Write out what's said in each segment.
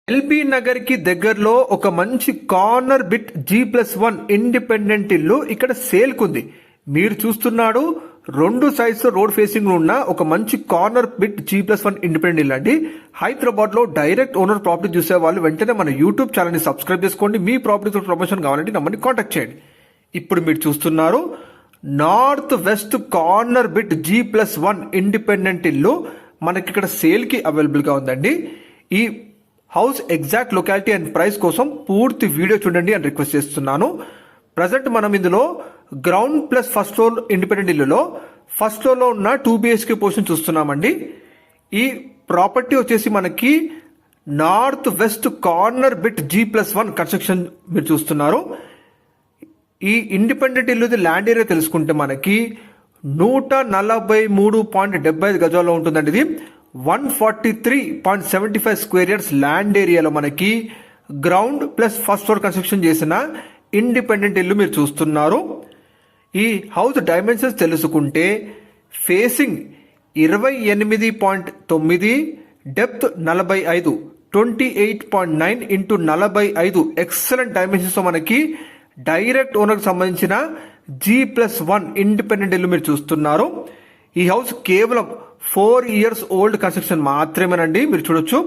LB Nagar కి దగ్గరలో ఒక మంచి కార్నర్ బిట్ G+1 ఇండిపెండెంట్ ఇల్లు ఇక్కడ సేల్ కుంది. మీరు చూస్తున్నాడు 2 సైడ్స్ రోడ్ ఫేసింగ్ ఉన్న ఒక మంచి కార్నర్ బిట్ G+1 ఇండిపెండెంట్ ఇల్లు అండి. హైదరాబాద్ లో డైరెక్ట్ ఓనర్ ప్రాపర్టీ చూసే వాళ్ళు వెంటనే మన యూట్యూబ్ ఛానల్ ని సబ్స్క్రైబ్ చేసుకోండి. మీ ప్రాపర్టీ ప్రమోషన్ కావాలంటే నమ్మని కాంటాక్ట్ చేయండి. ఇప్పుడు మీరు చూస్తున్నారు north west corner bit G+1 independent ఇల్లు మనకి ఇక్కడ సేల్ కి అవైలబుల్ గా ఉందండి. ఈ house exact locality and price కోసం పూర్తి వీడియో చూడండి అని రిక్వెస్ట్ చేస్తున్నాను. ప్రజెంట్ మనం ఇందులో ground plus first floor independent ఇల్లులో ఫస్ట్ ఫ్లోర్ లో ఉన్న 2 BHK పోర్షన్ చూస్తున్నామండి. ఈ ప్రాపర్టీ వచ్చేసి మనకి north west corner bit G+1 construction మీరు చూస్తున్నారు. ఈ ఇండిపెండెంట్ ఇల్లుది ల్యాండ్ ఏరియా తెలుసుకుంటే మనకి 143.75 గజాల్లో ఉంటుందండి. ఇది 143.75 స్క్వేర్ యార్డ్స్ ల్యాండ్ ఏరియాలో మనకి ground plus first floor construction చేసిన ఇండిపెండెంట్ ఇల్లు మీరు చూస్తున్నారు. ఈ హౌస్ డైమెన్షన్స్ తెలుసుకుంటే facing 28.9, depth 45, 28.9 into 45 excellent dimensions మనకి డైరెక్ట్ ఓనర్కి సంబంధించిన G+1 ఇండిపెండెంట్ ఇల్లు మీరు చూస్తున్నారు. ఈ హౌస్ కేవలం 4 years ఓల్డ్ కన్స్ట్రక్షన్ మాత్రమేనండి. మీరు చూడొచ్చు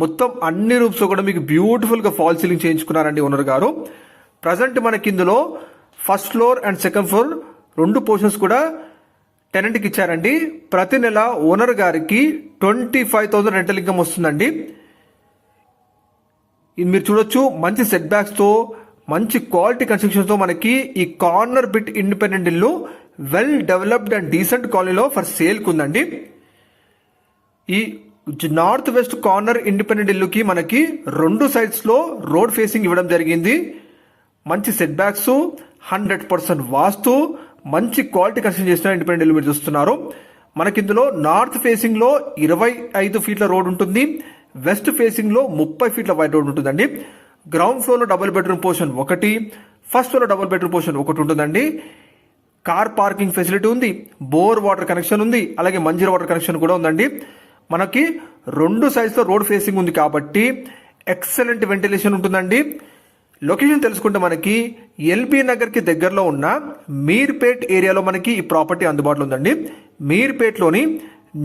మొత్తం అన్ని రూమ్స్ కూడా మీకు బ్యూటిఫుల్ గా ఫాల్ సీలింగ్ చేయించుకున్నారండి ఓనర్ గారు. ప్రజెంట్ మనకి ఇందులో first floor and second floor 2 portions కూడా టెనెంట్ కి ఇచ్చారండి. ప్రతి నెల ఓనర్ గారికి 25,000 రెంటల్ ఇన్కమ్ వస్తుందండి. మీరు చూడొచ్చు మంచి సెట్ బ్యాక్స్ తో మంచి క్వాలిటీ కన్స్ట్రక్షన్ తో మనకి ఈ కార్నర్ బిట్ ఇండిపెండెంట్ ఇల్లు వెల్ డెవలప్డ్ అండ్ డీసెంట్ కాలనీలో ఫర్ సేల్ కుందండి. ఈ నార్త్ వెస్ట్ కార్నర్ ఇండిపెండెంట్ ఇల్లుకి మనకి 2 సైడ్స్ లో రోడ్ ఫేసింగ్ ఇవ్వడం జరిగింది. మంచి సెట్ బ్యాక్స్, 100% వాస్తు, మంచి క్వాలిటీ కన్స్ట్రక్షన్ చేసిన ఇండిపెండెంట్ ఇల్లు మీరు చూస్తున్నారు. మనకి ఇందులో నార్త్ ఫేసింగ్ లో 25 ఫీట్ల రోడ్ ఉంటుంది. వెస్ట్ ఫేసింగ్ లో 30 ఫీట్ల వైడ్ రోడ్ ఉంటుందండి. గ్రౌండ్ ఫ్లోర్ లో double bedroom portion 1, first floor లో డబుల్ బెడ్రూమ్ పోర్షన్ 1 ఉంటుందండి. కార్ పార్కింగ్ ఫెసిలిటీ ఉంది, బోర్ వాటర్ కనెక్షన్ ఉంది, అలాగే మంజీరా వాటర్ కనెక్షన్ కూడా ఉందండి. మనకి 2 సైడ్స్ లో రోడ్ ఫేసింగ్ ఉంది కాబట్టి ఎక్సలెంట్ వెంటిలేషన్ ఉంటుందండి. లొకేషన్ తెలుసుకుంటే మనకి ఎల్బీ నగర్ కి దగ్గరలో ఉన్న మీర్పేట్ ఏరియాలో మనకి ఈ ప్రాపర్టీ అందుబాటులో ఉందండి. మీర్పేట్లోని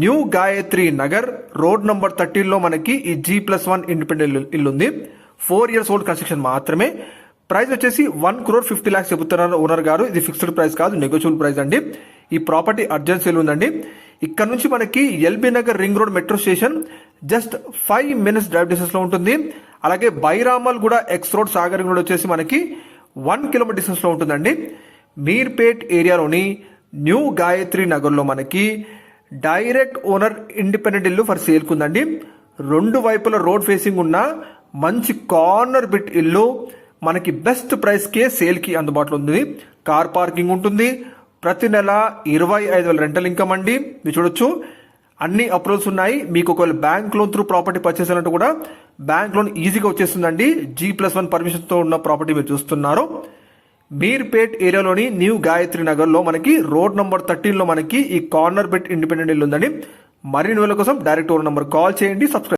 new Gayatri Nagar road number 13 లో మనకి ఈ G+1 ఇండిపెండెంట్ ఇల్లు ఉంది. 4 years ఓల్డ్ కన్స్ట్రక్షన్ మాత్రమే. ప్రైస్ వచ్చేసి 1,50,00,000 చెబుతున్నారు ఓనర్ గారు. ఇది ఫిక్స్డ్ ప్రైస్ కాదు, నెగోషియబుల్ ప్రైస్ అండి. ఈ ప్రాపర్టీ అర్జెంట్ సేల్ ఉందండి. ఇక్కడ నుంచి మనకి LB Nagar ring road metro station just 5 minutes drive distance లో ఉంటుంది. అలాగే బైరామల్ కూడా X road Sagar ring road వచ్చేసి మనకి 1 kilometer డిస్టెన్స్ లో ఉంటుందండి. మీర్పేట్ ఏరియాలోని న్యూ గాయత్రి నగర్ లో మనకి డైరెక్ట్ ఓనర్ ఇండిపెండెంట్ ఇల్లు ఫర్ సేల్ కుందండి. 2 వైపుల రోడ్ ఫేసింగ్ ఉన్న మంచి కార్నర్ బిట్ ఇల్లు మనకి బెస్ట్ ప్రైస్ కే సేల్ కి అందుబాటులో ఉంది. కార్ పార్కింగ్ ఉంటుంది. ప్రతి నెల 25,000 రెంటల్ ఇన్కమ్ అండి. మీరు చూడొచ్చు అన్ని అప్రూవల్స్ ఉన్నాయి. మీకు ఒకవేళ bank loan through property purchase అయినట్టు కూడా బ్యాంక్ లోన్ ఈజీగా వచ్చేస్తుందండి. G+1 పర్మిషన్ తో ఉన్న ప్రాపర్టీ మీరు చూస్తున్నారు. మీర్పేట్ ఏరియాలోని న్యూ గాయత్రి నగర్ లో మనకి రోడ్ నంబర్ 13 లో మనకి ఈ కార్నర్ బిట్ ఇండిపెండెంట్ ఇల్లు ఉందండి. మరిన్ని వేల కోసం డైరెక్ట్ ఓనర్ నంబర్ కాల్ చేయండి, సబ్స్క్రైబ్